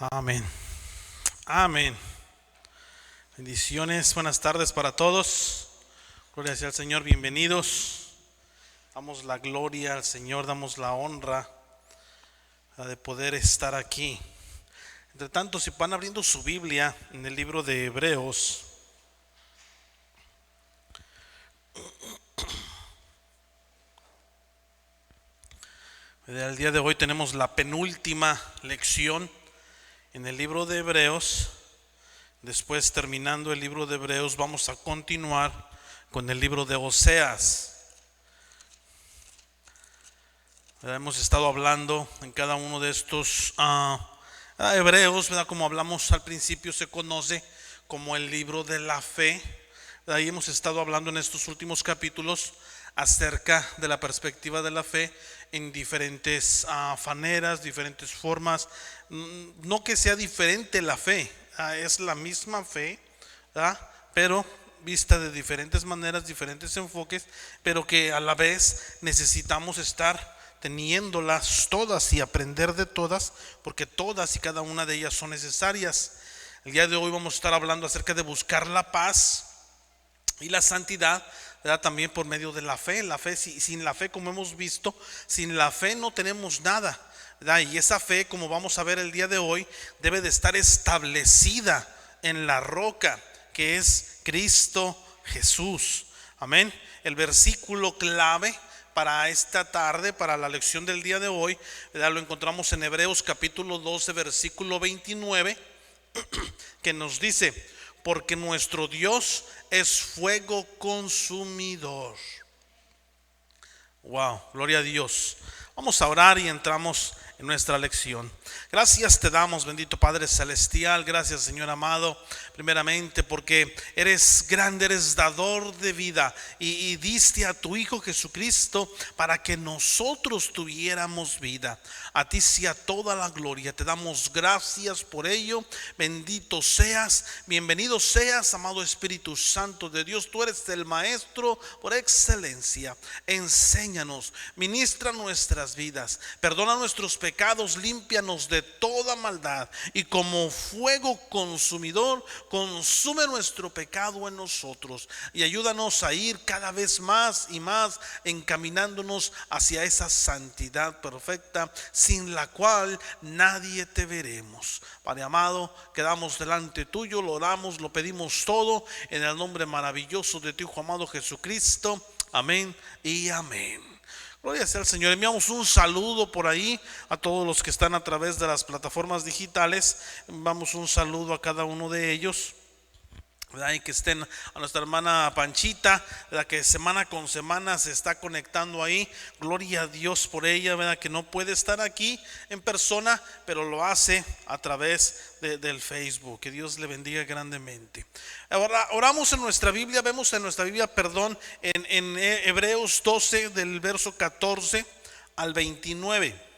Amén. Amén. Bendiciones, buenas tardes para todos. Gloria sea al Señor, bienvenidos. Damos la gloria al Señor, damos la honra de poder estar aquí. Entre tanto, si van abriendo su Biblia en el libro de Hebreos, el día de hoy tenemos la penúltima lección en el libro de Hebreos. Después, terminando el libro de Hebreos, vamos a continuar con el libro de Oseas. Hemos estado hablando en cada uno de estos Hebreos, ¿verdad? Como hablamos al principio, se conoce como el libro de la fe. Ahí hemos estado hablando en estos últimos capítulos acerca de la perspectiva de la fe en diferentes maneras, diferentes formas. No que sea diferente la fe, es la misma fe, ¿verdad? Pero vista de diferentes maneras, diferentes enfoques, pero que a la vez necesitamos estar teniéndolas todas y aprender de todas, porque todas y cada una de ellas son necesarias. El día de hoy vamos a estar hablando acerca de buscar la paz y la santidad, ¿verdad? También por medio de la fe. La fe, sin la fe, como hemos visto, sin la fe no tenemos nada, ¿verdad? Y esa fe, como vamos a ver el día de hoy, debe de estar establecida en la roca que es Cristo Jesús. Amén. El versículo clave para esta tarde, para la lección del día de hoy, ¿verdad? Lo encontramos en Hebreos capítulo 12, versículo 29, que nos dice: porque nuestro Dios es fuego consumidor. Wow, gloria a Dios. Vamos a orar y entramos en nuestra lección. Gracias te damos, bendito Padre Celestial. Gracias, Señor amado, primeramente porque eres grande, eres dador de vida y diste a tu Hijo Jesucristo para que nosotros tuviéramos vida. A ti sea toda la gloria. Te damos gracias por ello. Bendito seas, bienvenido seas, amado Espíritu Santo de Dios. Tú eres el Maestro por excelencia. Enséñanos, ministra nuestras vidas, perdona nuestros pecados, límpianos de toda maldad, y como fuego consumidor consume nuestro pecado en nosotros, y ayúdanos a ir cada vez más y más encaminándonos hacia esa santidad perfecta, sin la cual nadie te veremos. Padre amado, quedamos delante tuyo, lo oramos, lo pedimos todo en el nombre maravilloso de tu Hijo amado Jesucristo. Amén y amén. Gloria sea al Señor. Enviamos un saludo por ahí a todos los que están a través de las plataformas digitales. Enviamos un saludo a cada uno de ellos, ¿verdad? Y que estén a nuestra hermana Panchita, ¿verdad? Que semana con semana se está conectando ahí. Gloria a Dios por ella, ¿verdad? Que no puede estar aquí en persona, pero lo hace a través del Facebook. Que Dios le bendiga grandemente. Ahora oramos en nuestra Biblia, vemos en nuestra Biblia, en Hebreos 12 del verso 14 al 29.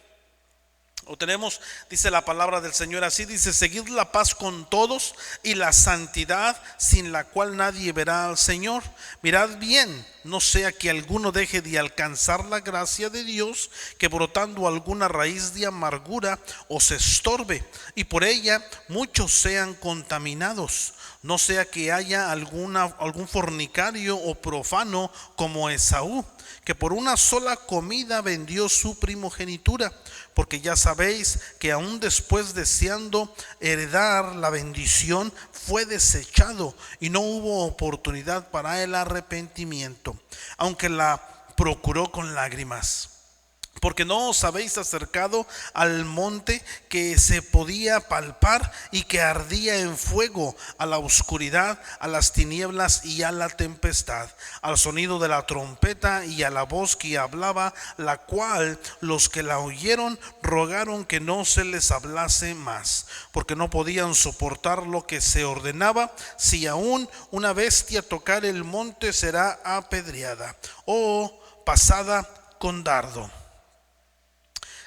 O tenemos, dice la palabra del Señor así, dice: seguid la paz con todos y la santidad, sin la cual nadie verá al Señor. Mirad bien, no sea que alguno deje de alcanzar la gracia de Dios, que brotando alguna raíz de amargura os estorbe, y por ella muchos sean contaminados. No sea que haya algún fornicario o profano como Esaú, que por una sola comida vendió su primogenitura. Porque ya sabéis que aún después, deseando heredar la bendición, fue desechado, y no hubo oportunidad para el arrepentimiento, aunque la procuró con lágrimas. Porque no os habéis acercado al monte que se podía palpar y que ardía en fuego, a la oscuridad, a las tinieblas y a la tempestad, al sonido de la trompeta y a la voz que hablaba, la cual los que la oyeron rogaron que no se les hablase más, porque no podían soportar lo que se ordenaba: si aún una bestia tocar el monte, será apedreada o pasada con dardo.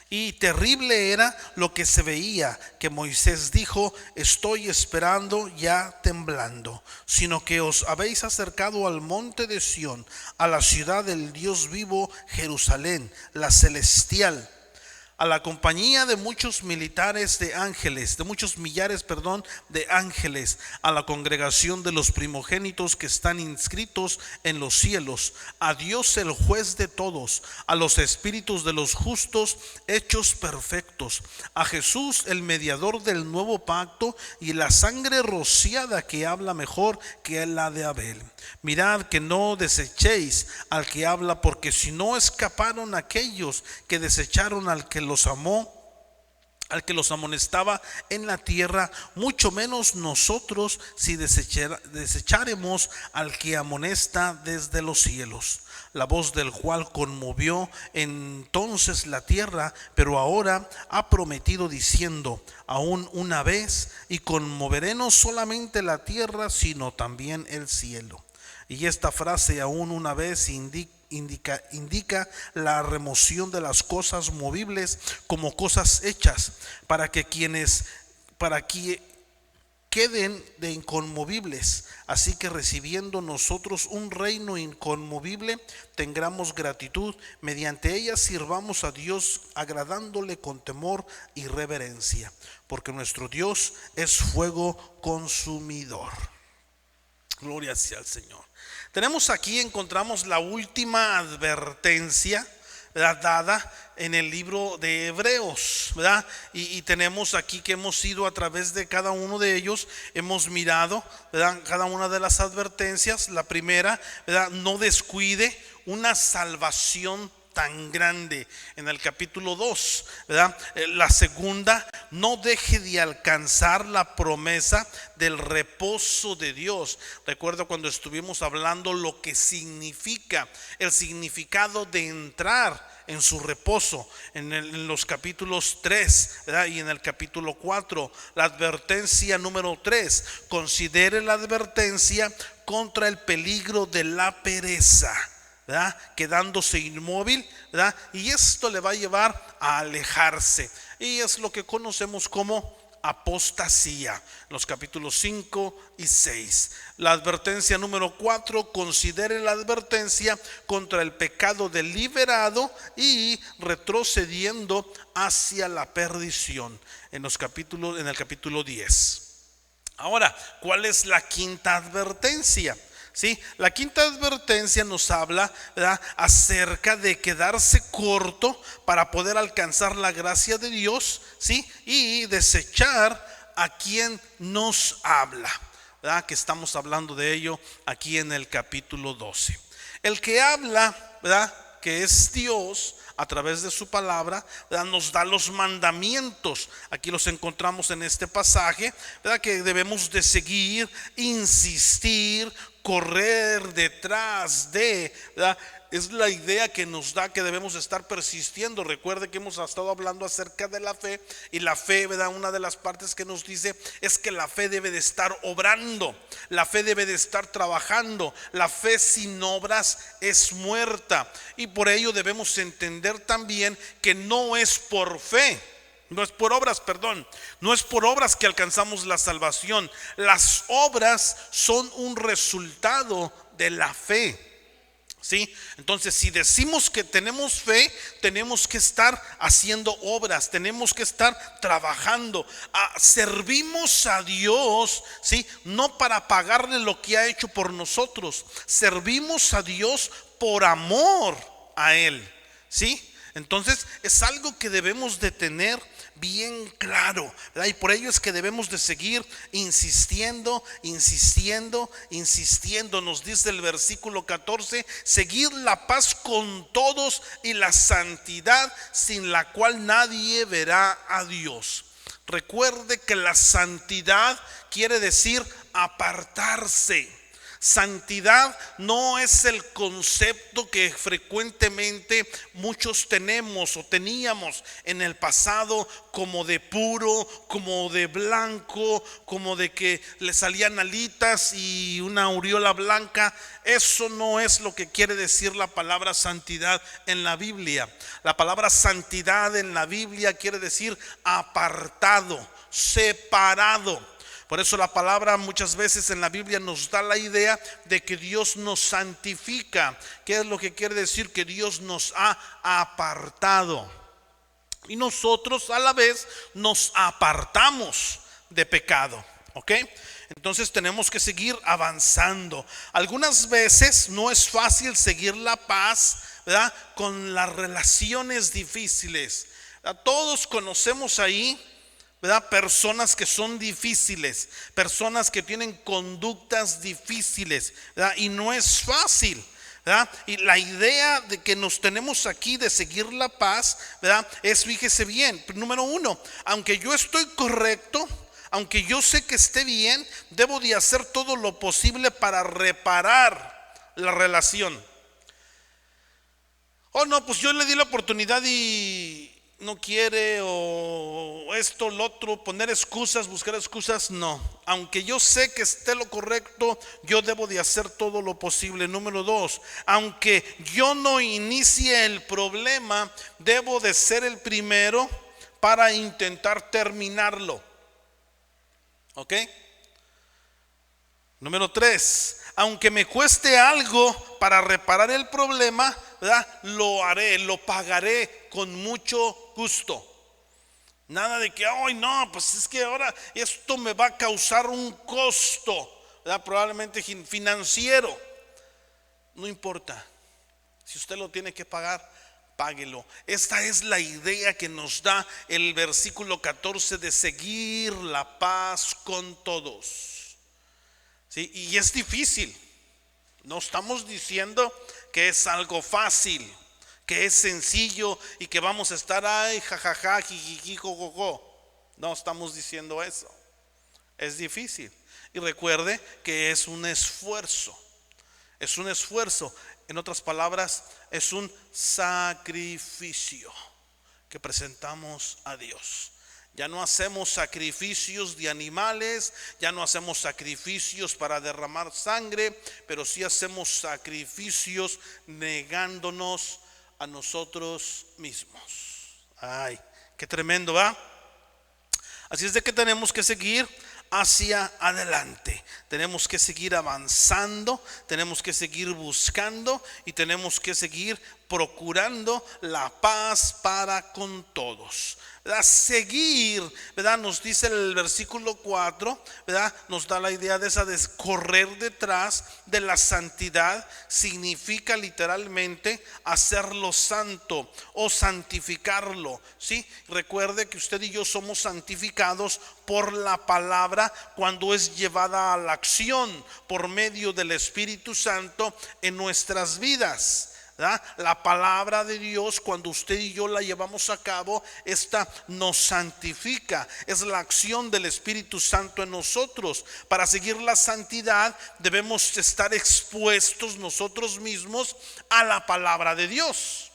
Y terrible era lo que se veía, que Moisés dijo: estoy esperando ya temblando, sino que os habéis acercado al monte de Sión, a la ciudad del Dios vivo, Jerusalén, la celestial, a la compañía de muchos militares de ángeles, de muchos millares, de ángeles, a la congregación de los primogénitos que están inscritos en los cielos, a Dios el juez de todos, a los espíritus de los justos hechos perfectos, a Jesús el mediador del nuevo pacto y la sangre rociada que habla mejor que la de Abel. Mirad que no desechéis al que habla, porque si no escaparon aquellos que desecharon al que los amó, al que los amonestaba en la tierra, mucho menos nosotros si desecharemos al que amonesta desde los cielos, la voz del cual conmovió entonces la tierra, pero ahora ha prometido diciendo: aún una vez, y conmoveré no solamente la tierra, sino también el cielo. Y esta frase, aún una vez, indica la remoción de las cosas movibles como cosas hechas, para que queden de inconmovibles. Así que recibiendo nosotros un reino inconmovible, tengamos gratitud, mediante ella sirvamos a Dios agradándole con temor y reverencia, porque nuestro Dios es fuego consumidor. Gloria sea al Señor. Tenemos aquí, encontramos la última advertencia, ¿verdad?, dada en el libro de Hebreos, ¿verdad? Y tenemos aquí que hemos ido a través de cada uno de ellos, hemos mirado, ¿verdad?, cada una de las advertencias. La primera, ¿verdad?, no descuide una salvación tan grande, en el capítulo 2, ¿verdad? La segunda, no deje de alcanzar la promesa del reposo de Dios. Recuerdo cuando estuvimos hablando lo que significa, el significado de entrar en su reposo, en los capítulos 3, ¿verdad?, y en el capítulo 4. La advertencia número 3, considere la advertencia contra el peligro de la pereza, ¿verdad?, quedándose inmóvil, ¿verdad? Y esto le va a llevar a alejarse, y es lo que conocemos como apostasía, los capítulos 5 y 6. La advertencia número 4, considere la advertencia contra el pecado deliberado y retrocediendo hacia la perdición, en el capítulo 10. Ahora, ¿cuál es la quinta advertencia? ¿Sí? La quinta advertencia nos habla, ¿verdad?, acerca de quedarse corto para poder alcanzar la gracia de Dios, ¿sí?, y desechar a quien nos habla, ¿verdad?, que estamos hablando de ello aquí en el capítulo 12. El que habla, ¿verdad?, que es Dios, a través de su palabra, ¿verdad?, nos da los mandamientos. Aquí los encontramos en este pasaje, ¿verdad?, que debemos de seguir, insistir, correr detrás de, ¿verdad? Es la idea que nos da, que debemos estar persistiendo. Recuerde que hemos estado hablando acerca de la fe, y la fe, ¿verdad?, una de las partes que nos dice es que la fe debe de estar obrando, la fe debe de estar trabajando. La fe sin obras es muerta, y por ello debemos entender también que no es por fe, no es por obras, no es por obras que alcanzamos la salvación. Las obras son un resultado de la fe, ¿sí? Entonces, si decimos que tenemos fe, tenemos que estar haciendo obras, tenemos que estar trabajando. Servimos a Dios, ¿sí?, no para pagarle lo que ha hecho por nosotros. Servimos a Dios por amor a Él, ¿sí? Entonces es algo que debemos de tener bien claro, ¿verdad? Y por ello es que debemos de seguir insistiendo. Nos dice el versículo 14: seguir la paz con todos y la santidad, sin la cual nadie verá a Dios. Recuerde que la santidad quiere decir apartarse. Santidad no es el concepto que frecuentemente muchos tenemos o teníamos en el pasado, como de puro, como de blanco, como de que le salían alitas y una aureola blanca. Eso no es lo que quiere decir la palabra santidad en la Biblia. La palabra santidad en la Biblia quiere decir apartado, separado. Por eso la palabra muchas veces en la Biblia nos da la idea de que Dios nos santifica. ¿Qué es lo que quiere decir? Que Dios nos ha apartado. y nosotros a la vez nos apartamos de pecado. ¿Ok? Entonces tenemos que seguir avanzando. Algunas veces no es fácil seguir la paz, ¿verdad?, con las relaciones difíciles. Todos conocemos ahí, ¿verdad?, personas que son difíciles, personas que tienen conductas difíciles, ¿verdad?, y no es fácil, ¿verdad? Y la idea de que nos tenemos aquí de seguir la paz, ¿verdad?, es, fíjese bien, número uno, aunque yo estoy correcto, aunque yo sé que esté bien, debo de hacer todo lo posible para reparar la relación. Oh, no, pues yo le di la oportunidad y no quiere, o esto, lo otro, poner excusas, buscar excusas. No, aunque yo sé que esté lo correcto, yo debo de hacer todo lo posible. Número dos, aunque yo no inicie el problema, debo de ser el primero para intentar terminarlo. ¿Ok? Número tres, aunque me cueste algo para reparar el problema, ¿verdad?, lo haré, lo pagaré con mucho gusto. Nada de que, ay, no, pues es que ahora esto me va a causar un costo, ¿verdad?, probablemente financiero. No importa, si usted lo tiene que pagar, páguelo. Esta es la idea que nos da el versículo 14 de seguir la paz con todos. ¿Sí? Y es difícil. No estamos diciendo que es algo fácil, que es sencillo y que vamos a estar ay, jajaja, jijiji, jojojo. No estamos diciendo eso. Es difícil. Y recuerde que es un esfuerzo. Es un esfuerzo. En otras palabras, es un sacrificio que presentamos a Dios. Ya no hacemos sacrificios de animales, ya no hacemos sacrificios para derramar sangre, pero sí hacemos sacrificios negándonos a nosotros mismos. Ay, qué tremendo, ¿va? Así es de que tenemos que seguir hacia adelante, tenemos que seguir avanzando, tenemos que seguir buscando y tenemos que seguir procurando la paz para con todos. ¿Verdad? Seguir, ¿verdad?, nos dice el versículo 4, ¿verdad?, nos da la idea de esa de correr detrás de la santidad. Significa literalmente hacerlo santo o santificarlo, ¿sí? Recuerde que usted y yo somos santificados por la palabra cuando es llevada a la acción por medio del Espíritu Santo en nuestras vidas. ¿verdad? La palabra de Dios, cuando usted y yo la llevamos a cabo, esta nos santifica. Es la acción del Espíritu Santo en nosotros. Para seguir la santidad debemos estar expuestos nosotros mismos a la palabra de Dios.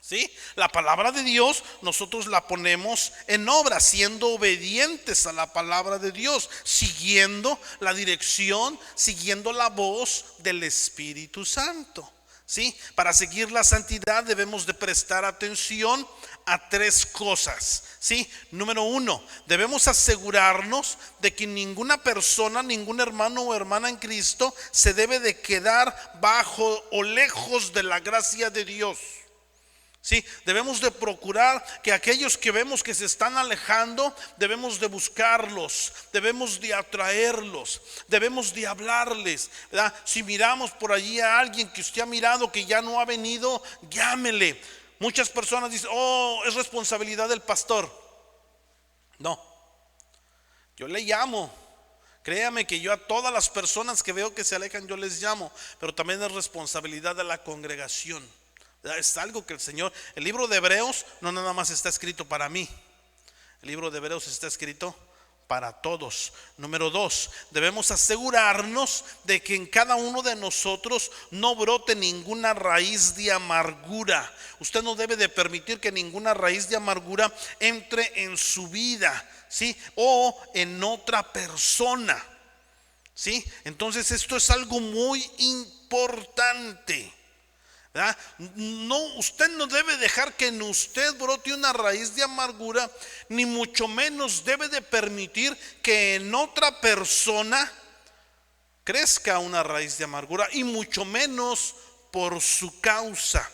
¿Sí? La palabra de Dios nosotros la ponemos en obra, siendo obedientes a la palabra de Dios, siguiendo la dirección, siguiendo la voz del Espíritu Santo. ¿Sí? Para seguir la santidad debemos de prestar atención a tres cosas. ¿Sí? Número uno, debemos asegurarnos de que ninguna persona, ningún hermano o hermana en Cristo se debe de quedar bajo o lejos de la gracia de Dios. Sí, debemos de procurar que aquellos que vemos que se están alejando, debemos de buscarlos, debemos de atraerlos, debemos de hablarles, ¿verdad? Si miramos por allí a alguien que usted ha mirado que ya no ha venido, llámele. Muchas personas dicen, oh, es responsabilidad del pastor. No, yo le llamo. Créame que yo a todas las personas que veo que se alejan, yo les llamo, pero también es responsabilidad de la congregación. Es algo que el Señor, el libro de Hebreos no nada más está escrito para mí, el libro de Hebreos está escrito para todos. Número dos, debemos asegurarnos de que en cada uno de nosotros no brote ninguna raíz de amargura. Usted no debe de permitir que ninguna raíz de amargura entre en su vida, ¿sí? O en otra persona, ¿sí? Entonces esto es algo muy importante. ¿verdad? No, usted no debe dejar que en usted brote una raíz de amargura, ni mucho menos debe de permitir que en otra persona crezca una raíz de amargura, y mucho menos por su causa.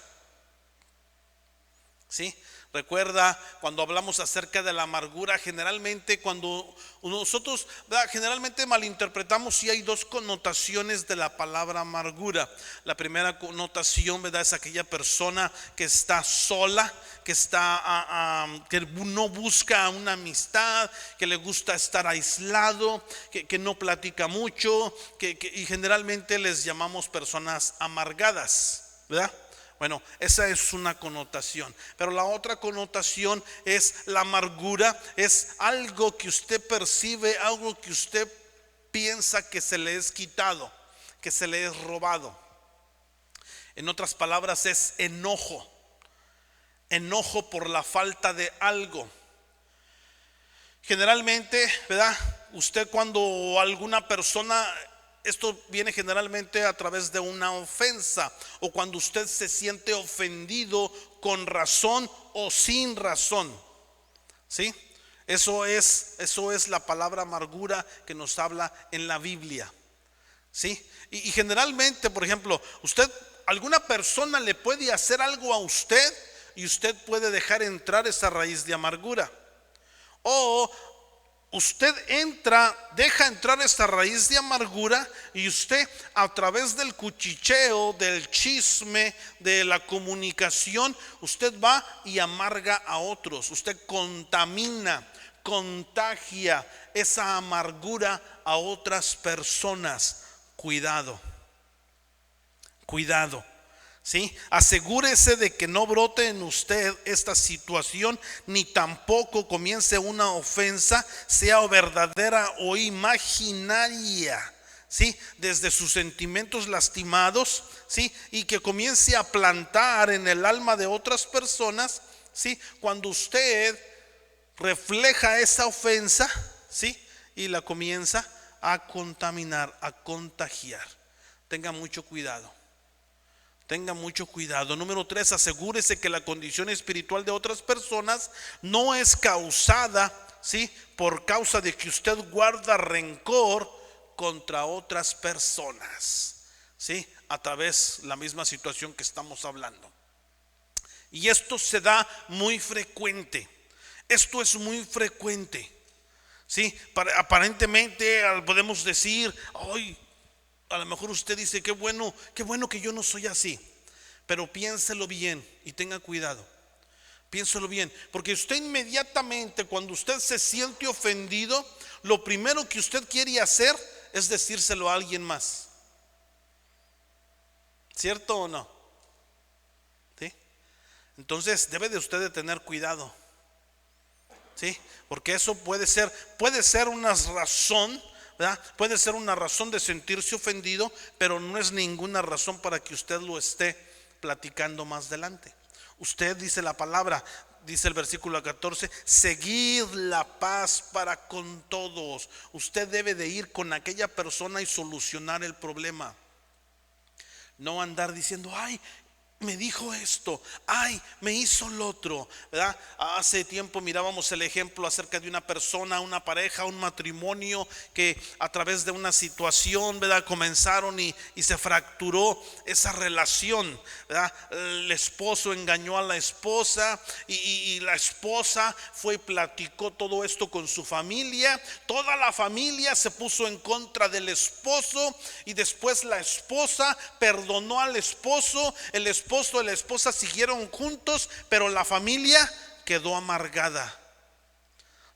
¿Sí? Recuerda cuando hablamos acerca de la amargura, generalmente cuando nosotros, ¿verdad?, generalmente malinterpretamos si hay dos connotaciones de la palabra amargura. La primera connotación, ¿verdad?, es aquella persona que está sola, que que no busca una amistad, que le gusta estar aislado, que no platica mucho, y generalmente les llamamos personas amargadas, ¿verdad? Bueno, esa es una connotación. Pero la otra connotación es la amargura. Es algo que usted percibe, algo que usted piensa que se le es quitado, que se le es robado. En otras palabras, es enojo. Enojo por la falta de algo. Generalmente, ¿verdad?, usted cuando alguna persona, esto viene generalmente a través de una ofensa, o cuando usted se siente ofendido con razón o sin razón, ¿sí? Eso es la palabra amargura que nos habla en la Biblia, ¿sí? Y generalmente, por ejemplo, alguna persona le puede hacer algo a usted y usted puede dejar entrar esa raíz de amargura. O usted deja entrar esta raíz de amargura, y usted, a través del cuchicheo, del chisme, de la comunicación, usted va y amarga a otros. Usted contagia esa amargura a otras personas. Cuidado, ¿sí? Asegúrese de que no brote en usted esta situación, ni tampoco comience una ofensa, sea verdadera o imaginaria, ¿sí?, desde sus sentimientos lastimados, ¿sí?, y que comience a plantar en el alma de otras personas, ¿sí?, cuando usted refleja esa ofensa, ¿sí?, y la comienza a contaminar, a contagiar. Tenga mucho cuidado. Número 3, asegúrese que la condición espiritual de otras personas no es causada, ¿sí?, por causa de que usted guarda rencor contra otras personas, ¿sí?, a través de la misma situación que estamos hablando. Y esto se da muy frecuente. Esto es muy frecuente, ¿sí? Aparentemente podemos decir, ay, a lo mejor usted dice, qué bueno que yo no soy así. Pero piénselo bien y tenga cuidado. Piénselo bien, porque usted inmediatamente, cuando usted se siente ofendido, lo primero que usted quiere hacer es decírselo a alguien más. ¿Cierto o no? ¿Sí? Entonces debe de usted de tener cuidado, ¿sí? Porque eso puede ser una razón, ¿verdad? Puede ser una razón de sentirse ofendido, pero no es ninguna razón para que usted lo esté platicando más adelante. Usted, dice la palabra, dice el versículo 14, seguid la paz para con todos. Usted debe de ir con aquella persona y solucionar el problema. No andar diciendo, ay, me dijo esto, ay, me hizo lo otro, ¿verdad? Hace tiempo mirábamos el ejemplo acerca de una persona, una pareja, un matrimonio que a través de una situación, ¿verdad?, comenzaron y se fracturó esa relación, ¿verdad? El esposo engañó a la esposa y la esposa fue y platicó todo esto con su familia. Toda la familia se puso en contra del esposo, y después la esposa perdonó al esposo. El esposo y la esposa siguieron juntos, pero la familia quedó amargada.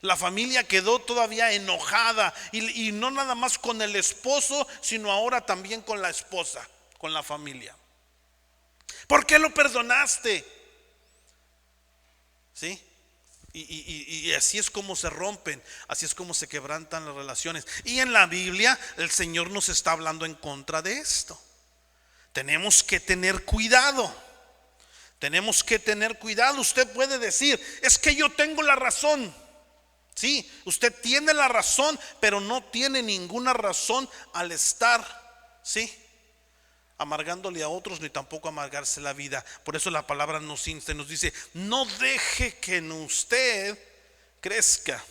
La familia quedó todavía enojada, y no nada más con el esposo, sino ahora también con la esposa, con la familia. ¿Por qué lo perdonaste? ¿Sí? Y así es como se rompen, así es como se quebrantan las relaciones. Y en la Biblia el Señor nos está hablando en contra de esto. Tenemos que tener cuidado. Usted puede decir, es que yo tengo la razón. Sí, usted tiene la razón, pero no tiene ninguna razón al estar, ¿sí?, amargándole a otros, ni tampoco amargarse la vida. Por eso la palabra nos insta y nos dice, no deje que en usted crezca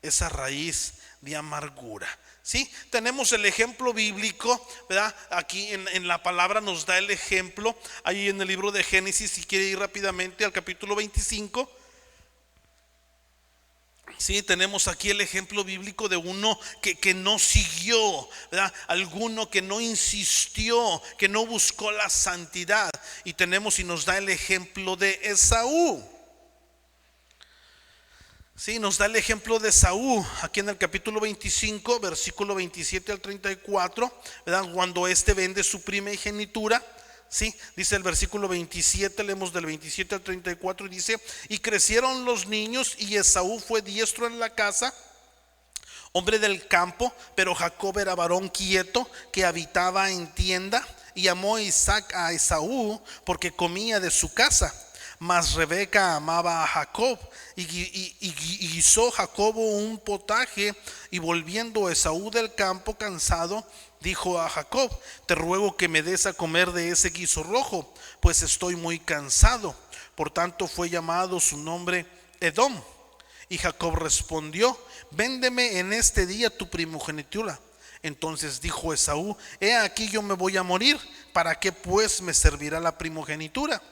esa raíz de amargura. ¿Sí? Tenemos el ejemplo bíblico, ¿verdad? Aquí en la palabra nos da el ejemplo, ahí en el libro de Génesis. Si quiere ir rápidamente al capítulo 25, Sí, tenemos aquí el ejemplo bíblico de uno que no siguió, ¿verdad? Alguno que no insistió, que no buscó la santidad. Y tenemos y nos da el ejemplo de Esaú. Sí, nos da el ejemplo de Esaú aquí en el capítulo 25, versículo 27 al 34, ¿verdad? Cuando vende su primogenitura. Sí, dice el versículo 27, leemos del 27 al 34 y dice: y crecieron los niños, y Esaú fue diestro en la casa, hombre del campo, pero Jacob era varón quieto, que habitaba en tienda. Y amó Isaac a Esaú, porque comía de su casa. Mas Rebeca amaba a Jacob, y guisó Jacobo un potaje. Y volviendo Esaú del campo cansado, dijo a Jacob: te ruego que me des a comer de ese guiso rojo, pues estoy muy cansado. Por tanto fue llamado su nombre Edom. Y Jacob respondió: véndeme en este día tu primogenitura. Entonces dijo Esaú: he aquí yo me voy a morir, ¿para qué pues me servirá la primogenitura?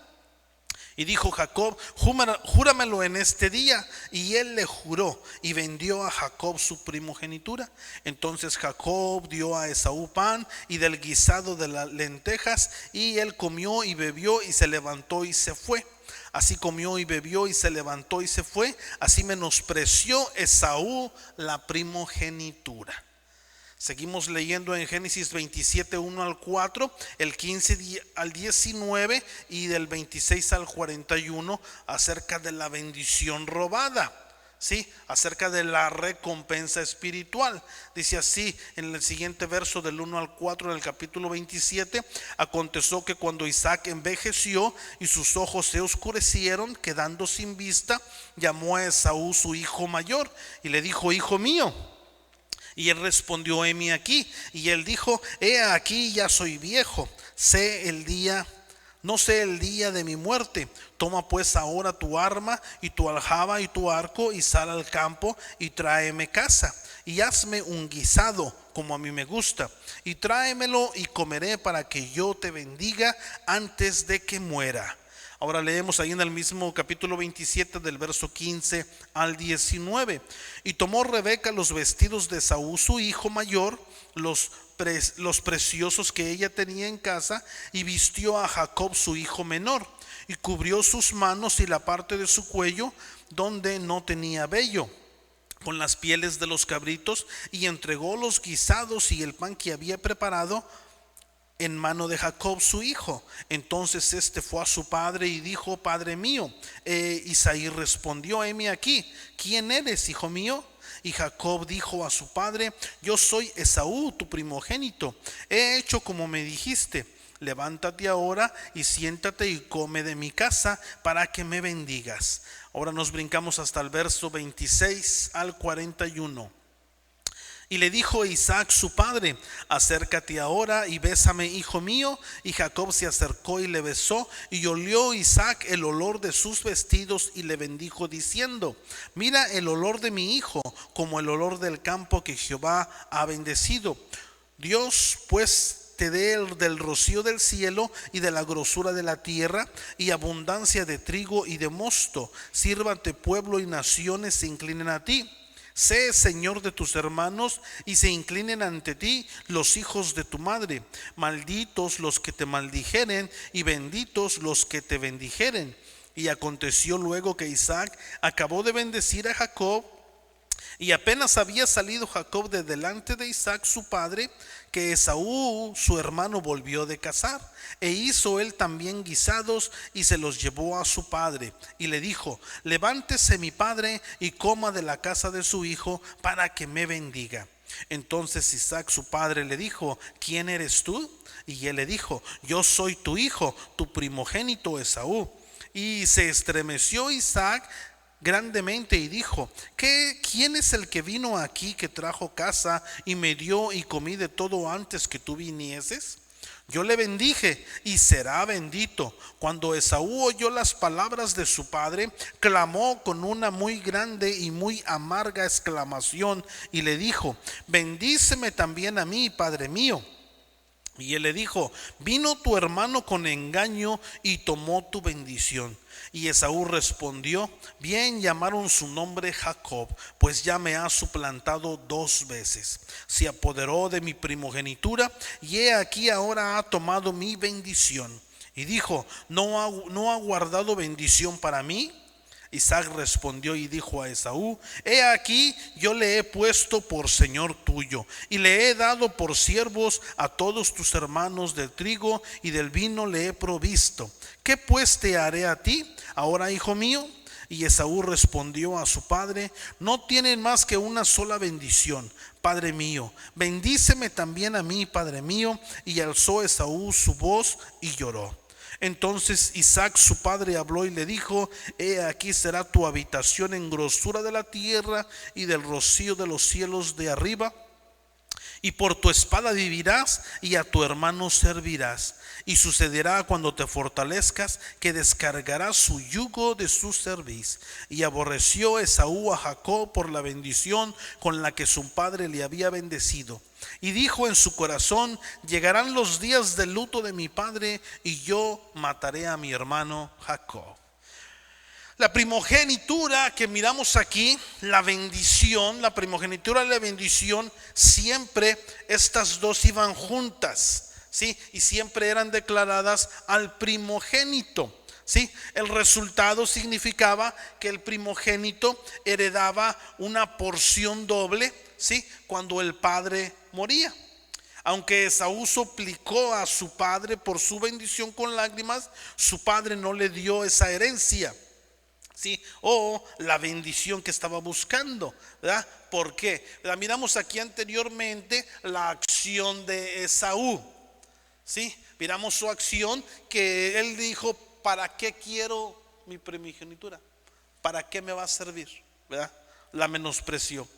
Y dijo Jacob: júramelo en este día. Y él le juró, y vendió a Jacob su primogenitura. Entonces Jacob dio a Esaú pan y del guisado de las lentejas, y él comió y bebió, y se levantó y se fue. Así comió y bebió y se levantó y se fue. Así menospreció Esaú la primogenitura. Seguimos leyendo en Génesis 27, 1 al 4, el 15 al 19 y del 26 al 41, acerca de la bendición robada. Sí, acerca de la recompensa espiritual. Dice así en el siguiente verso del 1 al 4 del capítulo 27: aconteció que cuando Isaac envejeció y sus ojos se oscurecieron, quedando sin vista, llamó a Esaú su hijo mayor y le dijo: hijo mío. Y él respondió: heme aquí. Y él dijo: he aquí, ya soy viejo, no sé el día de mi muerte. Toma pues ahora tu arma y tu aljaba y tu arco, y sal al campo y tráeme caza, y hazme un guisado como a mí me gusta, y tráemelo y comeré, para que yo te bendiga antes de que muera. Ahora leemos ahí en el mismo capítulo 27 del verso 15 al 19. Y tomó Rebeca los vestidos de Esaú su hijo mayor, los preciosos que ella tenía en casa, y vistió a Jacob su hijo menor, y cubrió sus manos y la parte de su cuello donde no tenía vello con las pieles de los cabritos, y entregó los guisados y el pan que había preparado en mano de Jacob su hijo. Entonces este fue a su padre y dijo: padre mío. Isaí respondió: heme aquí, ¿quién eres, hijo mío? Y Jacob dijo a su padre: yo soy Esaú, tu primogénito. He hecho como me dijiste. Levántate ahora y siéntate y come de mi casa, para que me bendigas. Ahora nos brincamos hasta el verso 26 al 41. Y le dijo Isaac su padre: acércate ahora y bésame, hijo mío. Y Jacob se acercó y le besó, y olió Isaac el olor de sus vestidos, y le bendijo diciendo: mira el olor de mi hijo, como el olor del campo que Jehová ha bendecido. Dios pues te dé del rocío del cielo y de la grosura de la tierra, y abundancia de trigo y de mosto. Sírvate pueblo y naciones se inclinen a ti. Sé señor de tus hermanos, y se inclinen ante ti los hijos de tu madre. Malditos los que te maldijeren, y benditos los que te bendijeren. Y aconteció luego que Isaac acabó de bendecir a Jacob, y apenas había salido Jacob de delante de Isaac su padre, que Esaú su hermano volvió de cazar, e hizo él también guisados, y se los llevó a su padre, y le dijo: levántese mi padre y coma de la casa de su hijo, para que me bendiga. Entonces Isaac su padre le dijo: ¿quién eres tú? Y él le dijo: yo soy tu hijo, tu primogénito Esaú. Y se estremeció Isaac grandemente y dijo: ¿quién es el que vino aquí, que trajo casa y me dio y comí de todo antes que tú vinieses? Yo le bendije y será bendito. Cuando Esaú oyó las palabras de su padre, clamó con una muy grande y muy amarga exclamación, y le dijo: bendíceme también a mí, padre mío. Y él le dijo: vino tu hermano con engaño y tomó tu bendición. Y Esaú respondió: bien llamaron su nombre Jacob, pues ya me ha suplantado 2 veces. Se apoderó de mi primogenitura, y he aquí ahora ha tomado mi bendición. Y dijo: ¿no ha guardado bendición para mí? Isaac respondió y dijo a Esaú: he aquí, yo le he puesto por señor tuyo, y le he dado por siervos a todos tus hermanos. Del trigo y del vino le he provisto. ¿Qué pues te haré a ti ahora, hijo mío? Y Esaú respondió a su padre: no tienen más que una sola bendición, padre mío, bendíceme también a mí, padre mío. Y alzó Esaú su voz y lloró. Entonces Isaac su padre habló y le dijo: he aquí será tu habitación en grosura de la tierra y del rocío de los cielos de arriba, y por tu espada vivirás y a tu hermano servirás. Y sucederá cuando te fortalezcas que descargarás su yugo de su cerviz. Y aborreció Esaú a Jacob por la bendición con la que su padre le había bendecido. Y dijo en su corazón: llegarán los días del luto de mi padre, y yo mataré a mi hermano Jacob. La primogenitura que miramos aquí, la bendición, la primogenitura y la bendición, siempre estas dos iban juntas, ¿sí? Y siempre eran declaradas al primogénito, ¿sí? El resultado significaba que el primogénito heredaba una porción doble, ¿sí? Cuando el padre moría. Aunque Esaú suplicó a su padre por su bendición con lágrimas, su padre no le dio esa herencia, ¿sí? O la bendición que estaba buscando, ¿verdad? ¿Por qué? Miramos aquí anteriormente la acción de Esaú, ¿sí? Miramos su acción, que él dijo: ¿para qué quiero mi primogenitura? ¿Para qué me va a servir? ¿Verdad? La menospreció.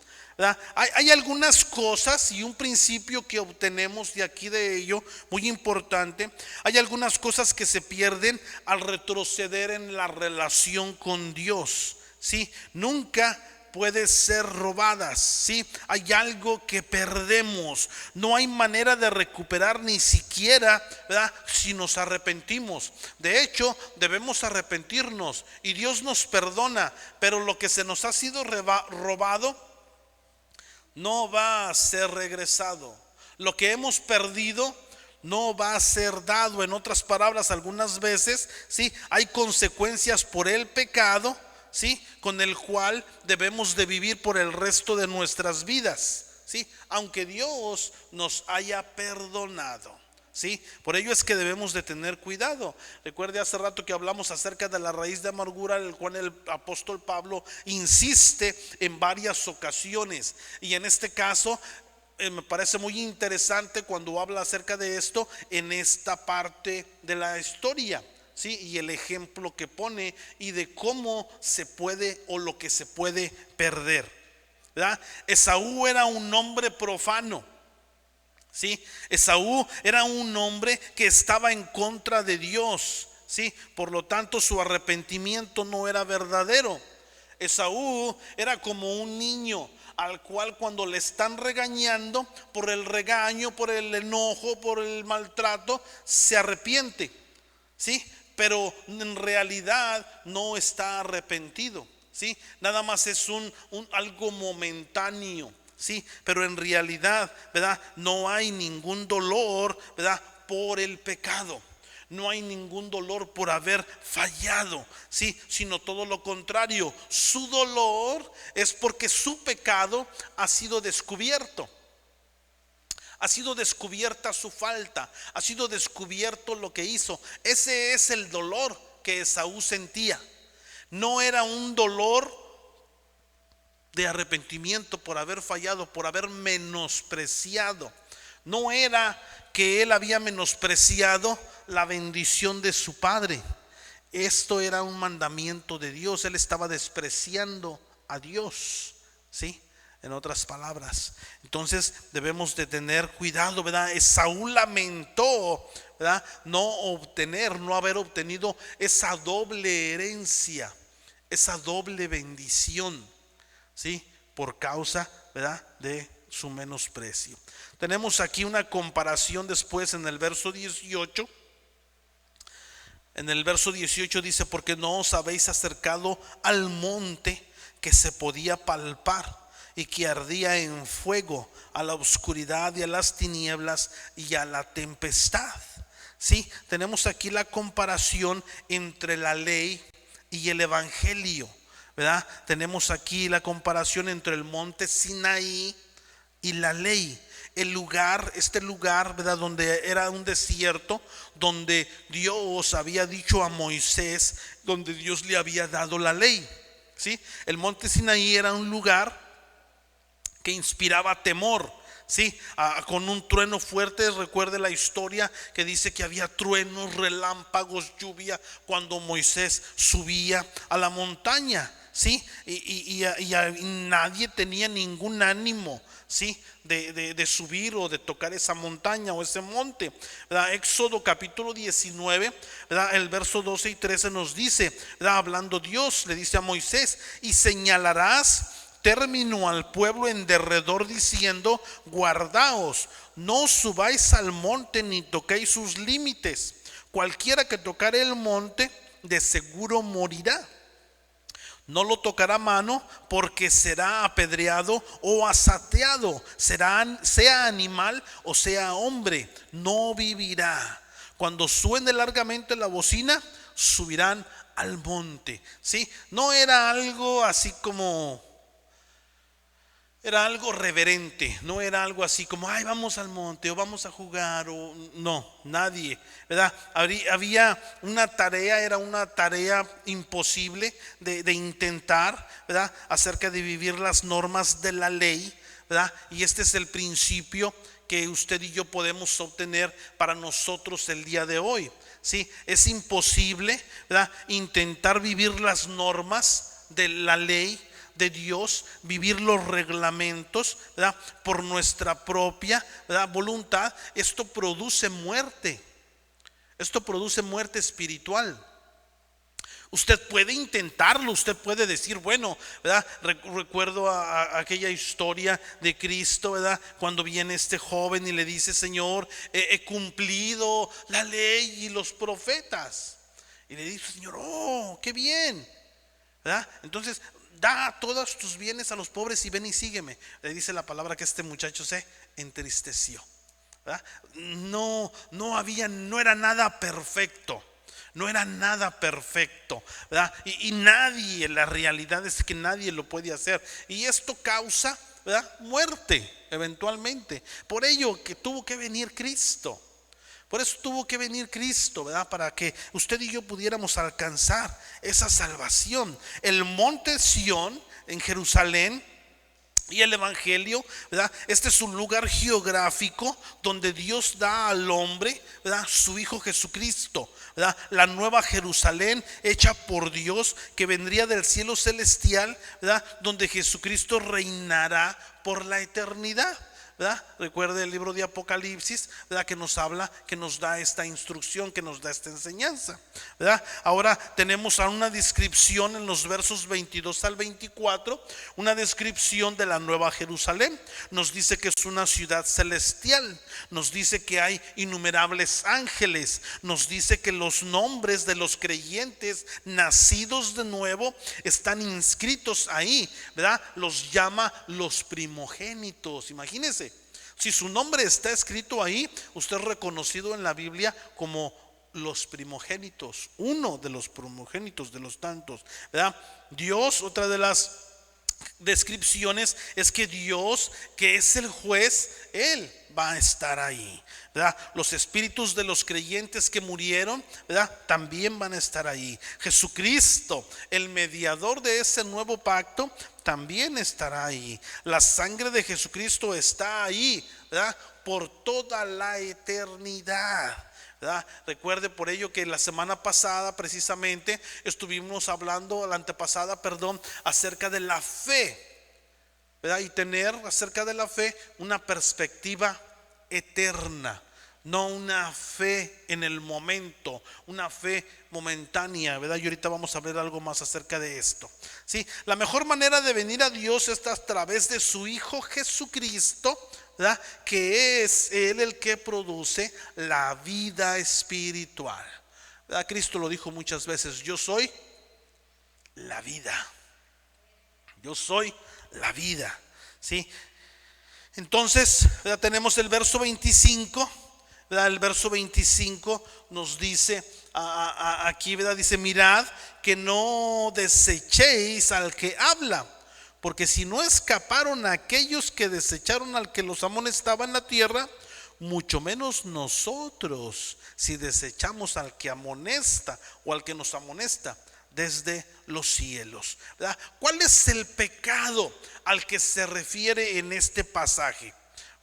Hay algunas cosas y un principio que obtenemos de aquí de ello muy importante. Hay algunas cosas que se pierden al retroceder en la relación con Dios, ¿sí? Nunca puede ser robadas, ¿sí? Hay algo que perdemos, no hay manera de recuperar ni siquiera, ¿verdad?, si nos arrepentimos. De hecho, debemos arrepentirnos y Dios nos perdona, pero lo que se nos ha sido robado no va a ser regresado. Lo que hemos perdido no va a ser dado. En otras palabras, algunas veces, ¿sí?, hay consecuencias por el pecado, ¿sí?, con el cual debemos de vivir por el resto de nuestras vidas, ¿sí?, aunque Dios nos haya perdonado, ¿sí? Por ello es que debemos de tener cuidado. Recuerde hace rato que hablamos acerca de la raíz de amargura, el cual el apóstol Pablo insiste en varias ocasiones. Y en este caso me parece muy interesante cuando habla acerca de esto en esta parte de la historia, ¿sí? Y el ejemplo que pone y de cómo se puede, o lo que se puede perder, ¿verdad? Esaú era un hombre profano, ¿sí? Esaú era un hombre que estaba en contra de Dios, ¿sí? Por lo tanto, su arrepentimiento no era verdadero. Esaú era como un niño al cual, cuando le están regañando, por el regaño, por el enojo, por el maltrato, se arrepiente, ¿sí? Pero en realidad no está arrepentido, ¿sí? Nada más es algo momentáneo, ¿sí? Pero en realidad, ¿verdad?, no hay ningún dolor, ¿verdad?, por el pecado. No hay ningún dolor por haber fallado, ¿sí?, sino todo lo contrario. Su dolor es porque su pecado ha sido descubierto. Ha sido descubierta su falta, ha sido descubierto lo que hizo. Ese es el dolor que Esaú sentía. No era un dolor de arrepentimiento por haber fallado, por haber menospreciado. No era que él había menospreciado la bendición de su padre. Esto era un mandamiento de Dios. Él estaba despreciando a Dios, ¿sí? En otras palabras. Entonces debemos de tener cuidado, ¿verdad? Esaú lamentó, ¿verdad?, no haber obtenido esa doble herencia, esa doble bendición, ¿sí?, por causa, ¿verdad?, de su menosprecio. Tenemos aquí una comparación después en el verso 18. En el verso 18 dice: porque no os habéis acercado al monte que se podía palpar y que ardía en fuego, a la oscuridad y a las tinieblas y a la tempestad. Sí, tenemos aquí la comparación entre la ley y el evangelio, ¿verdad? Tenemos aquí la comparación entre el monte Sinaí y la ley. El lugar, este lugar, ¿verdad?, donde era un desierto, donde Dios había dicho a Moisés, donde Dios le había dado la ley. ¿Sí? El monte Sinaí era un lugar que inspiraba temor. Sí, con un trueno fuerte. Recuerde la historia que dice que había truenos, relámpagos, lluvia cuando Moisés subía a la montaña. Sí, y nadie tenía ningún ánimo, sí, de subir o de tocar esa montaña o ese monte, ¿verdad? Éxodo capítulo 19, ¿verdad? El verso 12 y 13 nos dice, ¿verdad? Hablando Dios, le dice a Moisés: y señalarás término al pueblo en derredor, diciendo: guardaos, no subáis al monte ni toquéis sus límites. Cualquiera que tocare el monte de seguro morirá. No lo tocará mano, porque será apedreado o asateado, sea animal o sea hombre, no vivirá. Cuando suene largamente la bocina, subirán al monte. ¿Sí? No era algo así como... Era algo reverente, no era algo así como: ay, vamos al monte o vamos a jugar, o no, nadie, ¿verdad? Había una tarea, era una tarea imposible de intentar, ¿verdad?, acerca de vivir las normas de la ley, ¿verdad? Y este es el principio que usted y yo podemos obtener para nosotros el día de hoy. Sí, es imposible, ¿verdad?, intentar vivir las normas de la ley de Dios, vivir los reglamentos, ¿verdad?, por nuestra propia, ¿verdad?, voluntad. Esto produce muerte. Esto produce muerte espiritual. Usted puede intentarlo, usted puede decir, bueno, ¿verdad? Recuerdo a aquella historia de Cristo, ¿verdad?, cuando viene este joven y le dice: Señor, he cumplido la ley y los profetas. Y le dice: Señor, oh, qué bien, ¿verdad? Entonces, da todos tus bienes a los pobres y ven y sígueme. Le dice la palabra que este muchacho se entristeció, ¿verdad? No era nada perfecto. No era nada perfecto, ¿verdad? Y nadie, la realidad es que nadie lo puede hacer. Y esto causa, ¿verdad?, muerte eventualmente. Por ello que tuvo que venir Cristo. Por eso tuvo que venir Cristo, ¿verdad?, para que usted y yo pudiéramos alcanzar esa salvación. El monte Sión en Jerusalén y el evangelio, ¿verdad?, este es un lugar geográfico donde Dios da al hombre, ¿verdad?, su Hijo Jesucristo, ¿verdad?, la nueva Jerusalén hecha por Dios, que vendría del cielo celestial, ¿verdad?, donde Jesucristo reinará por la eternidad, ¿verdad? Recuerde el libro de Apocalipsis, ¿verdad?, que nos habla, que nos da esta instrucción, que nos da esta enseñanza, ¿verdad? Ahora tenemos a una descripción en los versos 22 al 24, una descripción de la nueva Jerusalén. Nos dice que es una ciudad celestial, nos dice que hay innumerables ángeles, nos dice que los nombres de los creyentes nacidos de nuevo están inscritos ahí, ¿verdad? Los llama los primogénitos. Imagínense, si su nombre está escrito ahí, usted es reconocido en la Biblia como los primogénitos, uno de los primogénitos de los tantos, ¿verdad? Dios, otra de las descripciones es que Dios, que es el juez, Él va a estar ahí, ¿verdad? Los espíritus de los creyentes que murieron, ¿verdad?, también van a estar ahí. Jesucristo, el mediador de ese nuevo pacto, también estará ahí. La sangre de Jesucristo está ahí, ¿verdad?, por toda la eternidad, ¿verdad? Recuerde por ello que la semana pasada precisamente estuvimos hablando, la antepasada, perdón, acerca de la fe, ¿verdad? Y tener acerca de la fe una perspectiva eterna, no una fe en el momento, una fe momentánea, ¿verdad? Y ahorita vamos a ver algo más acerca de esto. Sí, la mejor manera de venir a Dios es a través de su Hijo Jesucristo, ¿verdad? Que es Él el que produce la vida espiritual, ¿verdad? Cristo lo dijo muchas veces: yo soy la vida. Yo soy la vida. ¿Sí? Entonces, ¿verdad? Tenemos el verso 25. ¿Verdad? El verso 25 nos dice aquí, ¿verdad? Dice: mirad que no desechéis al que habla, porque si no escaparon aquellos que desecharon al que los amonestaba en la tierra, mucho menos nosotros, si desechamos al que amonesta o al que nos amonesta desde los cielos, ¿verdad? ¿Cuál es el pecado al que se refiere en este pasaje?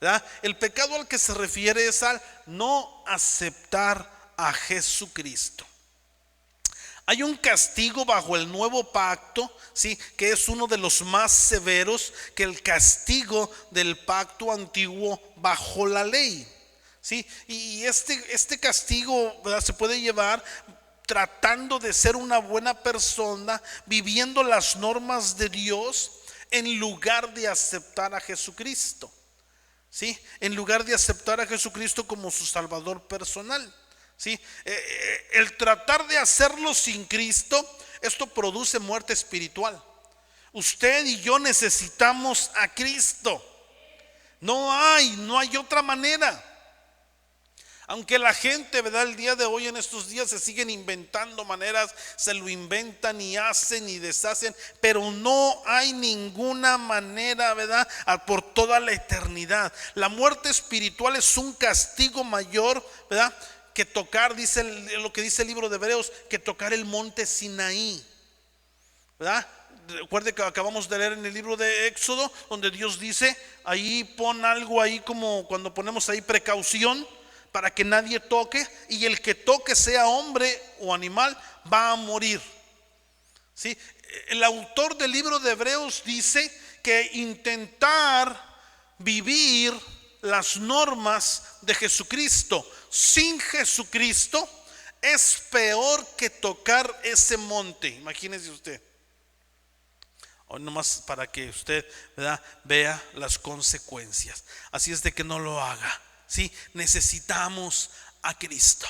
¿Verdad? El pecado al que se refiere es al no aceptar a Jesucristo. Hay un castigo bajo el nuevo pacto, ¿sí? Que es uno de los más severos que el castigo del pacto antiguo bajo la ley, ¿sí? Y este castigo, ¿verdad?, se puede llevar tratando de ser una buena persona, viviendo las normas de Dios, en lugar de aceptar a Jesucristo. ¿Sí? En lugar de aceptar a Jesucristo como su Salvador personal. ¿Sí? El tratar de hacerlo sin Cristo, esto produce muerte espiritual. Usted y yo necesitamos a Cristo. No hay otra manera. Aunque la gente, ¿verdad?, el día de hoy, en estos días, se siguen inventando maneras, se lo inventan y hacen y deshacen, pero no hay ninguna manera, ¿verdad?, por toda la eternidad. La muerte espiritual es un castigo mayor, ¿verdad?, que tocar, dice lo que dice el libro de Hebreos, que tocar el monte Sinaí, ¿verdad? Recuerde que acabamos de leer en el libro de Éxodo, donde Dios dice: ahí pon algo ahí, como cuando ponemos ahí precaución, para que nadie toque, y el que toque, sea hombre o animal, va a morir. ¿Sí? El autor del libro de Hebreos dice que intentar vivir las normas de Jesucristo sin Jesucristo es peor que tocar ese monte. Imagínese usted. O nomás para que usted, ¿verdad?, vea las consecuencias. Así es de que no lo haga. ¿Sí? Necesitamos a Cristo,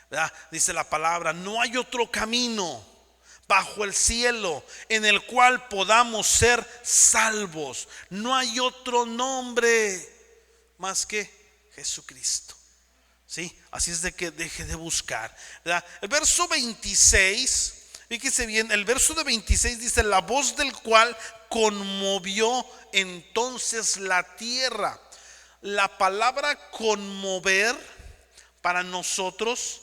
¿verdad? Dice la palabra: no hay otro camino bajo el cielo en el cual podamos ser salvos. No hay otro nombre más que Jesucristo. ¿Sí? Así es de que deje de buscar, ¿verdad? El verso 26, fíjese bien, el verso de 26 dice: la voz del cual conmovió entonces la tierra. La palabra conmover para nosotros,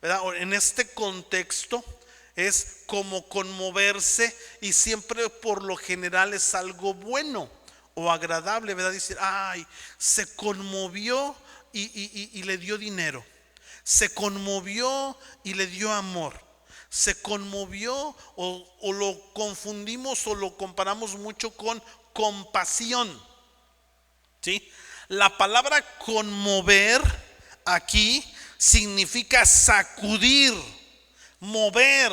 ¿verdad?, en este contexto es como conmoverse, y siempre por lo general es algo bueno o agradable, ¿verdad? Decir: ay, se conmovió y le dio dinero, se conmovió y le dio amor, se conmovió, o lo confundimos o lo comparamos mucho con compasión. ¿Sí? La palabra conmover aquí significa sacudir, mover,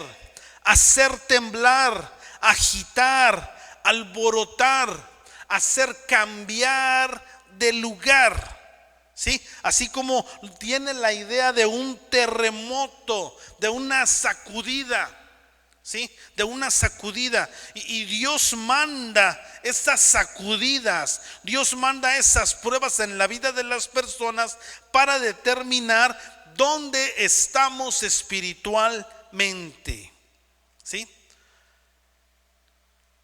hacer temblar, agitar, alborotar, hacer cambiar de lugar. ¿Sí? Así como tiene la idea de un terremoto, de una sacudida. ¿Sí? De una sacudida, y Dios manda esas sacudidas, Dios manda esas pruebas en la vida de las personas para determinar dónde estamos espiritualmente. ¿Sí?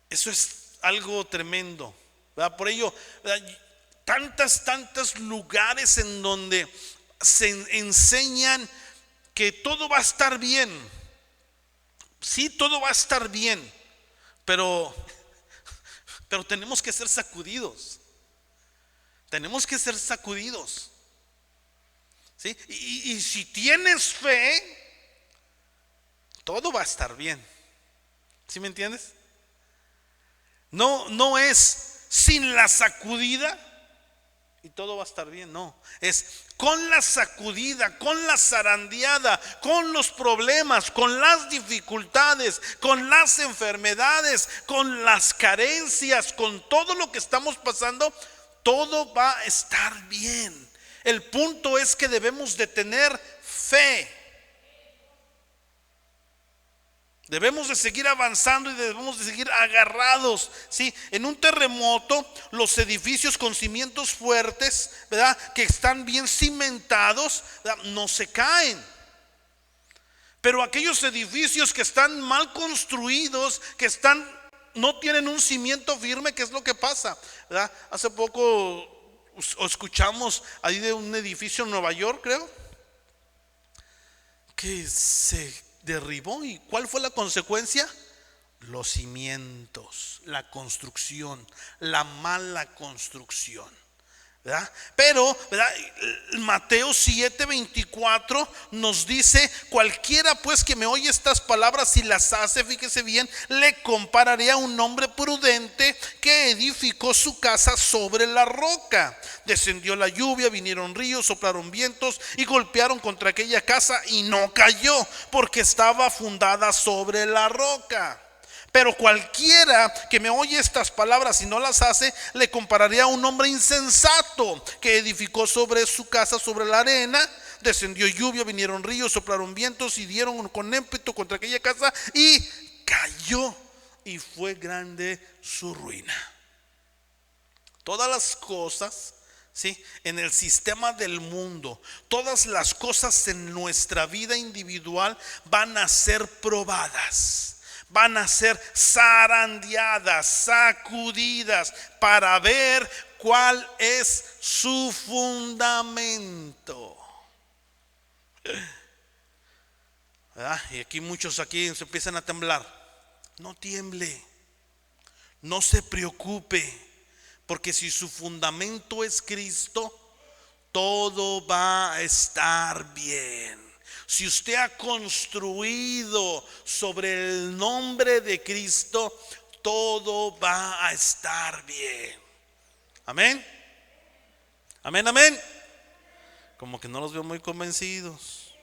Eso es algo tremendo, ¿verdad? Por ello, ¿verdad?, tantos lugares en donde se enseñan que todo va a estar bien. Sí, todo va a estar bien, pero tenemos que ser sacudidos. Tenemos que ser sacudidos. ¿Sí? Y si tienes fe, todo va a estar bien. ¿Sí me entiendes? No es sin la sacudida y todo va a estar bien. No, es con la sacudida, con la zarandeada, con los problemas, con las dificultades, con las enfermedades, con las carencias, con todo lo que estamos pasando, todo va a estar bien. El punto es que debemos de tener fe. Debemos de seguir avanzando y debemos de seguir agarrados, ¿sí? En un terremoto, los edificios con cimientos fuertes, ¿verdad?, que están bien cimentados, ¿verdad?, no se caen. Pero aquellos edificios que están mal construidos, no tienen un cimiento firme, ¿qué es lo que pasa? ¿Verdad? Hace poco escuchamos ahí de un edificio en Nueva York, creo, que se derribó. ¿Y cuál fue la consecuencia? Los cimientos, la construcción, la mala construcción, ¿verdad? Pero, ¿verdad?, Mateo 7:24 nos dice: cualquiera pues que me oye estas palabras y las hace, fíjese bien, le compararé a un hombre prudente que edificó su casa sobre la roca. Descendió la lluvia, vinieron ríos, soplaron vientos y golpearon contra aquella casa y no cayó, porque estaba fundada sobre la roca. Pero cualquiera que me oye estas palabras y no las hace, le compararé a un hombre insensato que edificó sobre su casa sobre la arena. Descendió lluvia, vinieron ríos, soplaron vientos y dieron con ímpetu contra aquella casa y cayó, y fue grande su ruina. Todas las cosas, ¿sí?, en el sistema del mundo, todas las cosas en nuestra vida individual van a ser probadas, van a ser zarandeadas, sacudidas, para ver cuál es su fundamento. ¿Verdad? Y aquí muchos se empiezan a temblar. No tiemble, no se preocupe, porque si su fundamento es Cristo, todo va a estar bien. Si usted ha construido sobre el nombre de Cristo, todo va a estar bien. Amén. Amén, amén. Como que no los veo muy convencidos.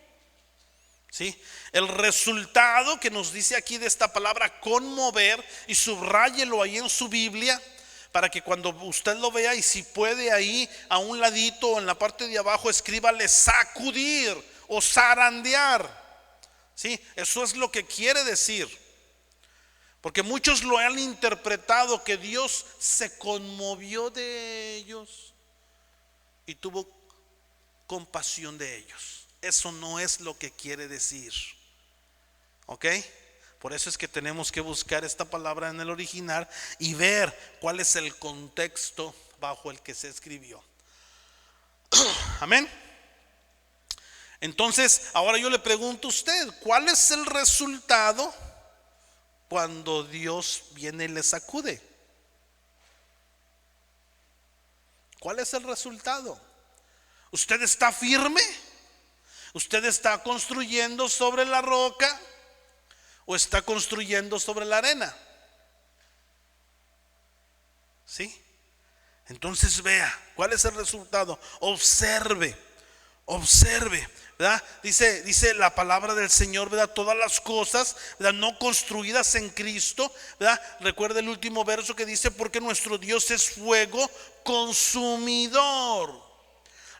¿Sí? El resultado que nos dice aquí de esta palabra conmover, y subráyelo ahí en su Biblia, para que cuando usted lo vea, y si puede ahí a un ladito o en la parte de abajo, escríbale sacudir o zarandear. ¿Sí? Eso es lo que quiere decir. Porque muchos lo han interpretado que Dios se conmovió de ellos y tuvo compasión de ellos. Eso no es lo que quiere decir. ¿Ok? Por eso es que tenemos que buscar esta palabra en el original y ver cuál es el contexto bajo el que se escribió. Amén. Entonces, ahora yo le pregunto a usted, ¿cuál es el resultado cuando Dios viene y le sacude? ¿Cuál es el resultado? ¿Usted está firme? ¿Usted está construyendo sobre la roca o está construyendo sobre la arena? ¿Sí? Entonces vea, ¿cuál es el resultado? Observe, ¿verdad? Dice la palabra del Señor, ¿verdad? Todas las cosas, ¿verdad?, no construidas en Cristo, ¿verdad? Recuerda el último verso que dice: porque nuestro Dios es fuego consumidor.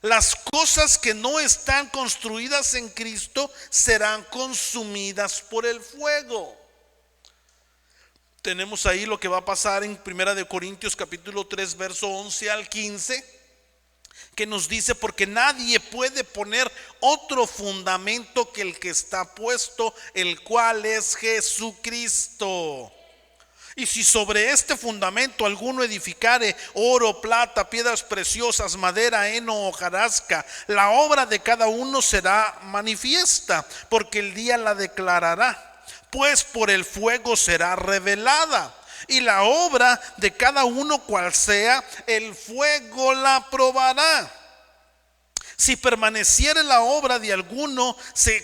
Las cosas que no están construidas en Cristo serán consumidas por el fuego. Tenemos ahí lo que va a pasar en 1 Corintios capítulo 3 verso 11 al 15, que nos dice: porque nadie puede poner otro fundamento que el que está puesto, el cual es Jesucristo. Y si sobre este fundamento alguno edificare oro, plata, piedras preciosas, madera, heno o hojarasca, la obra de cada uno será manifiesta, porque el día la declarará, pues por el fuego será revelada. Y la obra de cada uno, cual sea, el fuego la probará. Si permaneciere la obra de alguno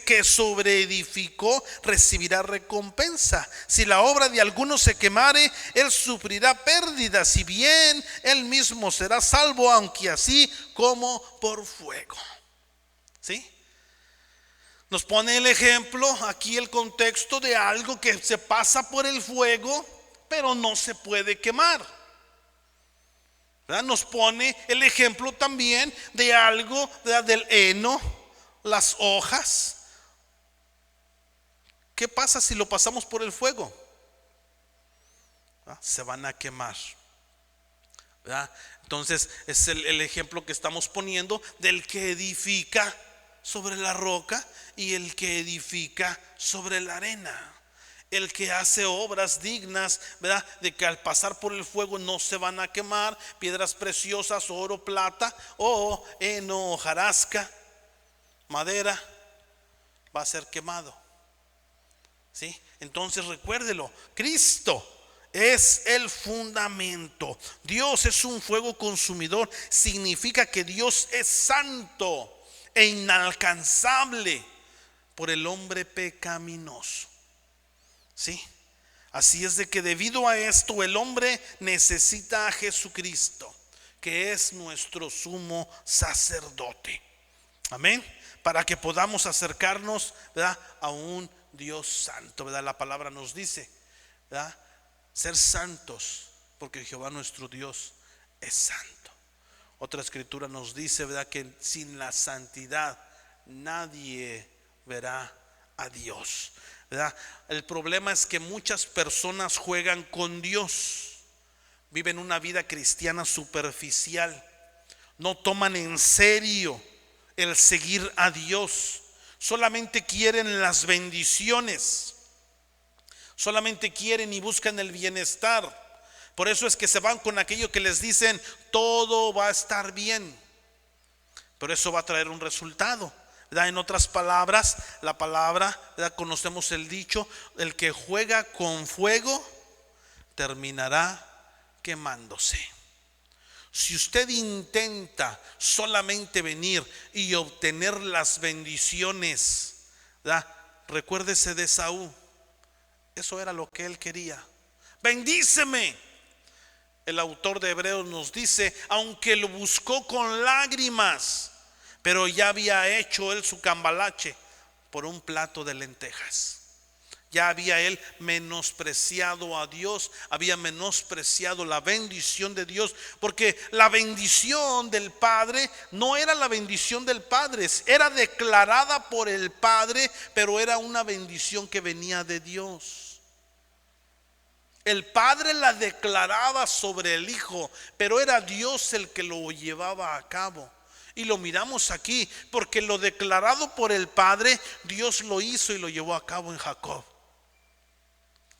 que sobreedificó, recibirá recompensa. Si la obra de alguno se quemare, él sufrirá pérdida, si bien él mismo será salvo, aunque así como por fuego. ¿Sí? Nos pone el ejemplo aquí, el contexto de algo que se pasa por el fuego, pero no se puede quemar. ¿Verdad? Nos pone el ejemplo también de algo, ¿verdad?, del heno, las hojas. ¿Qué pasa si lo pasamos por el fuego? ¿Verdad? Se van a quemar. ¿Verdad? Entonces es el ejemplo que estamos poniendo del que edifica sobre la roca y el que edifica sobre la arena. El que hace obras dignas, ¿verdad?, de que al pasar por el fuego no se van a quemar, piedras preciosas, oro, plata, o heno, hojarasca, madera, va a ser quemado. ¿Sí? Entonces recuérdelo, Cristo es el fundamento. Dios es un fuego consumidor. Significa que Dios es santo e inalcanzable por el hombre pecaminoso. ¿Sí? Así es de que debido a esto el hombre necesita a Jesucristo, que es nuestro sumo sacerdote. Amén. Para que podamos acercarnos, ¿verdad?, a un Dios santo, ¿verdad? La palabra nos dice, ¿verdad?, ser santos, porque Jehová nuestro Dios es santo. Otra escritura nos dice, ¿verdad?, que sin la santidad nadie verá a Dios. ¿Verdad? El problema es que muchas personas juegan con Dios, viven una vida cristiana superficial, no toman en serio el seguir a Dios, solamente quieren las bendiciones, solamente quieren y buscan el bienestar. Por eso es que se van con aquello que les dicen todo va a estar bien, pero eso va a traer un resultado. ¿Verdad? En otras palabras, la palabra, ¿verdad?, conocemos el dicho, el que juega con fuego terminará quemándose. Si usted intenta solamente venir y obtener las bendiciones, ¿verdad?, recuérdese de Esaú. Eso era lo que él quería. Bendíceme. El autor de Hebreos nos dice, aunque lo buscó con lágrimas, pero ya había hecho él su cambalache por un plato de lentejas. Ya había él menospreciado a Dios, había menospreciado la bendición de Dios, porque la bendición del Padre no era la bendición del Padre, era declarada por el Padre, pero era una bendición que venía de Dios. El Padre la declaraba sobre el Hijo, pero era Dios el que lo llevaba a cabo. Y lo miramos aquí, porque lo declarado por el Padre, Dios lo hizo y lo llevó a cabo en Jacob.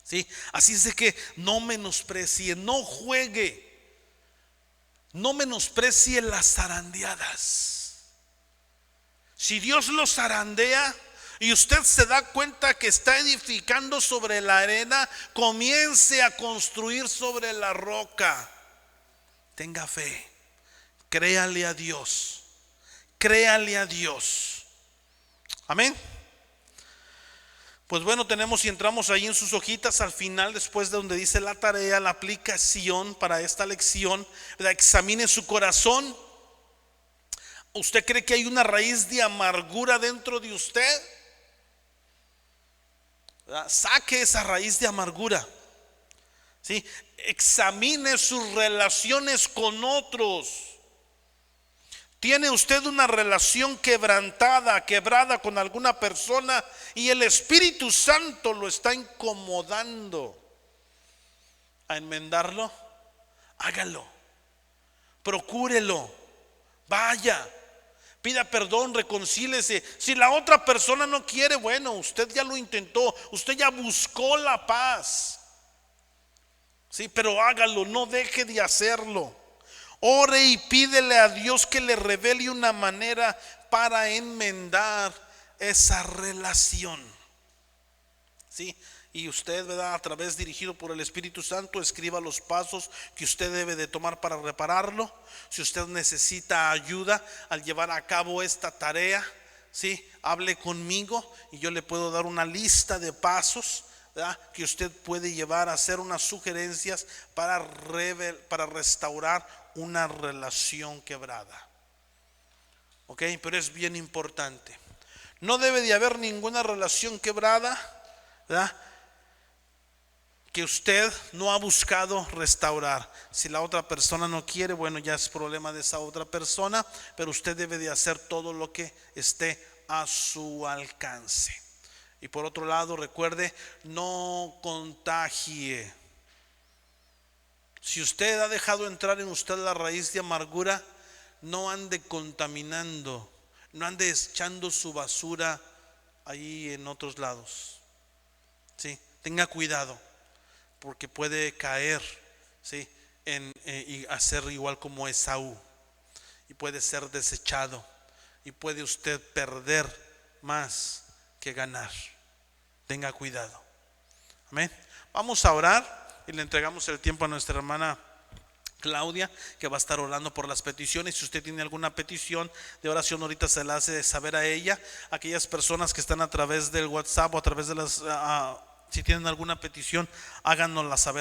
¿Sí? Así es de que no menosprecie, no juegue, no menosprecie las zarandeadas. Si Dios lo zarandea y usted se da cuenta que está edificando sobre la arena, comience a construir sobre la roca. Tenga fe, créale a Dios. Créale a Dios. Amén. Pues bueno, tenemos y entramos ahí en sus hojitas al final, después de donde dice la tarea, la aplicación para esta lección. Examine su corazón. ¿Usted cree que hay una raíz de amargura dentro de usted? ¿Verdad? Saque esa raíz de amargura. ¿Sí? Examine sus relaciones con otros. ¿Tiene usted una relación quebrada con alguna persona y el Espíritu Santo lo está incomodando a enmendarlo? Hágalo, procúrelo, vaya, pida perdón, reconcíliese. Si la otra persona no quiere, bueno, usted ya lo intentó, usted ya buscó la paz. Sí, pero hágalo, no deje de hacerlo. Ore y pídele a Dios que le revele una manera para enmendar esa relación. ¿sí? Y usted, ¿verdad?, a través dirigido por el Espíritu Santo, escriba los pasos que usted debe de tomar para repararlo. Si usted necesita ayuda al llevar a cabo esta tarea, ¿sí?, hable conmigo y yo le puedo dar una lista de pasos, ¿verdad?, que usted puede llevar a hacer unas sugerencias para restaurar una relación quebrada. Ok, pero es bien importante. No debe de haber ninguna relación quebrada, ¿verdad?, que usted no ha buscado restaurar. Si la otra persona no quiere, bueno, ya es problema de esa otra persona, pero usted debe de hacer todo lo que esté a su alcance. Y por otro lado, recuerde, no contagie. Si usted ha dejado entrar en usted la raíz de amargura, no ande contaminando, no ande echando su basura ahí en otros lados. Sí, tenga cuidado, porque puede caer, ¿sí?, y hacer igual como Esaú, y puede ser desechado, y puede usted perder más que ganar. Tenga cuidado. Amén. Vamos a orar y le entregamos el tiempo a nuestra hermana Claudia, que va a estar orando por las peticiones. Si usted tiene alguna petición de oración, ahorita se la hace saber a ella. Aquellas personas que están a través del WhatsApp o a través de las si tienen alguna petición, háganosla saber.